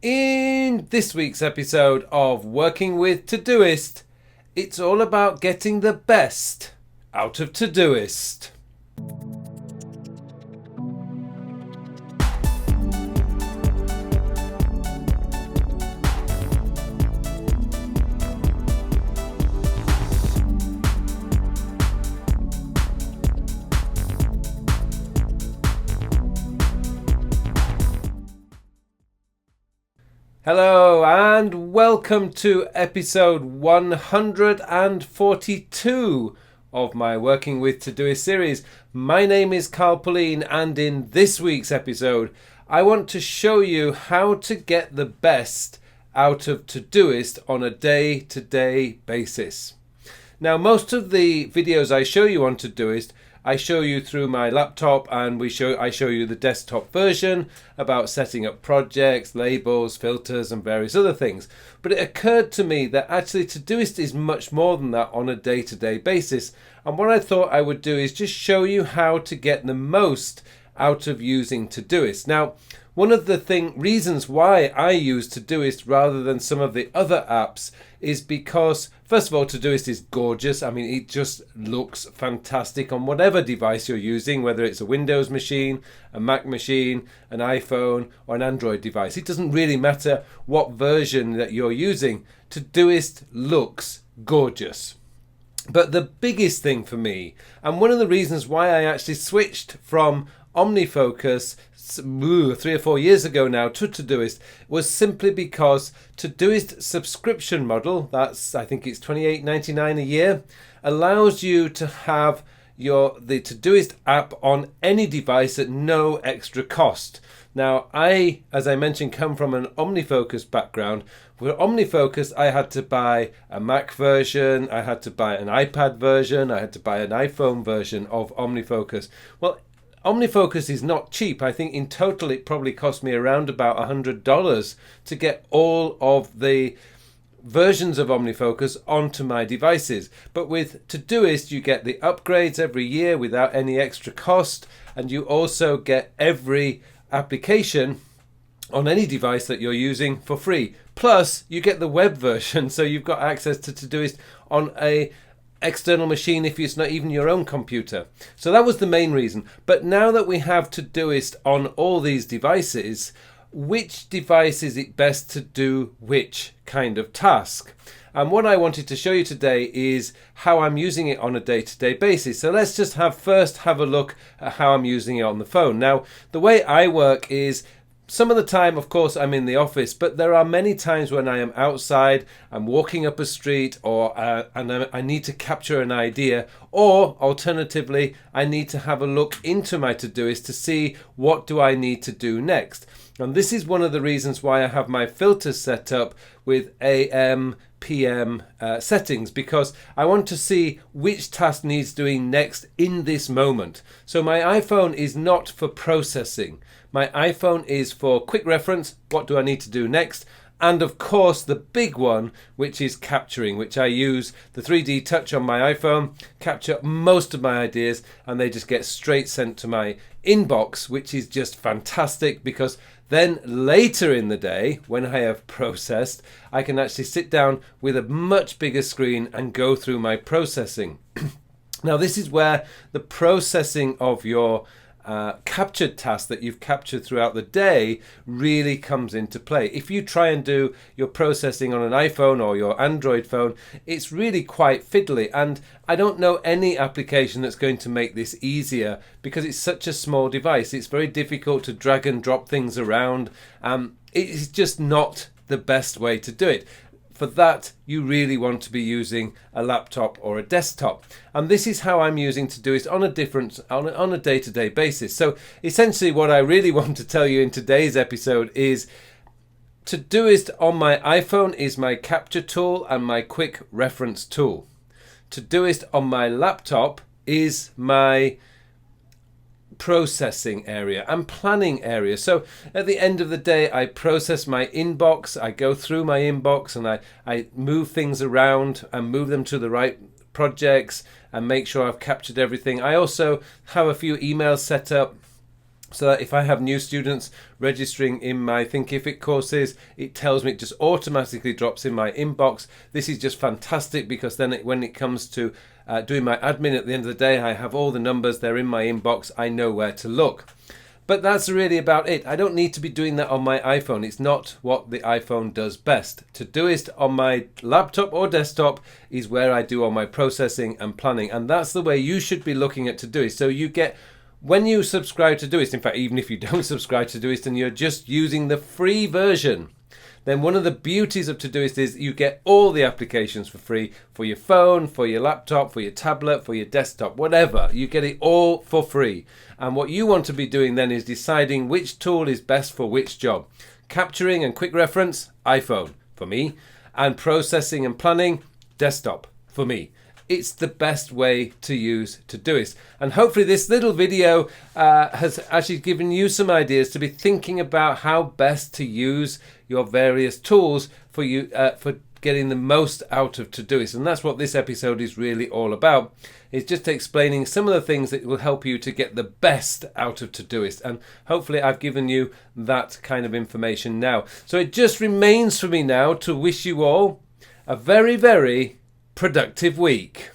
In this week's episode of Working with Todoist, it's all about getting the best out of Todoist. Hello and welcome to episode 142 of my Working with Todoist series. My name is Carl Pauline, and in this week's episode I want to show you how to get the best out of Todoist on a day-to-day basis. Now, most of the videos I show you on Todoist I show you through my laptop, and I show you the desktop version about setting up projects, labels, filters and various other things. But it occurred to me that actually Todoist is much more than that on a day-to-day basis. And what I thought I would do is just show you how to get the most out of using Todoist. Now, one of the reasons why I use Todoist rather than some of the other apps is because, first of all, Todoist is gorgeous. I mean, it just looks fantastic on whatever device you're using, whether it's a Windows machine, a Mac machine, an iPhone, or an Android device. It doesn't really matter what version that you're using. Todoist looks gorgeous. But the biggest thing for me, and one of the reasons why I actually switched from OmniFocus 3 or 4 years ago now to Todoist, was simply because Todoist subscription model, I think it's $28.99 a year, allows you to have the Todoist app on any device at no extra cost. Now, as I mentioned, come from an OmniFocus background. With OmniFocus, I had to buy a Mac version, I had to buy an iPad version, I had to buy an iPhone version of OmniFocus. Well, OmniFocus is not cheap. I think in total it probably cost me around about $100 to get all of the versions of OmniFocus onto my devices. But with Todoist you get the upgrades every year without any extra cost, and you also get every application on any device that you're using for free. Plus you get the web version, so you've got access to Todoist on a external machine if it's not even your own computer. So that was the main reason. But now that we have Todoist on all these devices, which device is it best to do which kind of task? And what I wanted to show you today is how I'm using it on a day-to-day basis. So let's just first have a look at how I'm using it on the phone. Now, the way I work is, some of the time, of course, I'm in the office, but there are many times when I am outside, I'm walking up a street, and I need to capture an idea, or alternatively, I need to have a look into my Todoist to see what do I need to do next. And this is one of the reasons why I have my filters set up with AM, PM settings, because I want to see which task needs doing next in this moment. So my iPhone is not for processing. My iPhone is for quick reference, what do I need to do next? And of course the big one, which is capturing, which I use the 3D touch on my iPhone, capture most of my ideas, and they just get straight sent to my inbox, which is just fantastic, because then later in the day, when I have processed, I can actually sit down with a much bigger screen and go through my processing. Now, this is where the processing of your captured task that you've captured throughout the day really comes into play. If you try and do your processing on an iPhone or your Android phone, it's really quite fiddly, and I don't know any application that's going to make this easier, because it's such a small device. It's very difficult to drag and drop things around. It's just not the best way to do it. For that, you really want to be using a laptop or a desktop. And this is how I'm using Todoist on a day-to-day basis. So essentially what I really want to tell you in today's episode is Todoist on my iPhone is my capture tool and my quick reference tool. Todoist on my laptop is my processing area and planning area. So at the end of the day, I process my inbox, I go through my inbox, and I move things around and move them to the right projects and make sure I've captured everything. I also have a few emails set up so that if I have new students registering in my Thinkific courses, it tells me, it just automatically drops in my inbox. This is just fantastic, because then when it comes to doing my admin at the end of the day, I have all the numbers, they're in my inbox, I know where to look. But that's really about it. I don't need to be doing that on my iPhone. It's not what the iPhone does best. Todoist on my laptop or desktop is where I do all my processing and planning. And that's the way you should be looking at Todoist. So you get, when you subscribe to Todoist, in fact, even if you don't subscribe to Todoist and you're just using the free version, then one of the beauties of Todoist is you get all the applications for free, for your phone, for your laptop, for your tablet, for your desktop, whatever. You get it all for free. And what you want to be doing then is deciding which tool is best for which job. Capturing and quick reference, iPhone for me, and processing and planning, desktop for me. It's the best way to use Todoist. And hopefully this little video has actually given you some ideas to be thinking about how best to use your various tools for you for getting the most out of Todoist. And that's what this episode is really all about. It's just explaining some of the things that will help you to get the best out of Todoist. And hopefully I've given you that kind of information now. So it just remains for me now to wish you all a very, very productive week.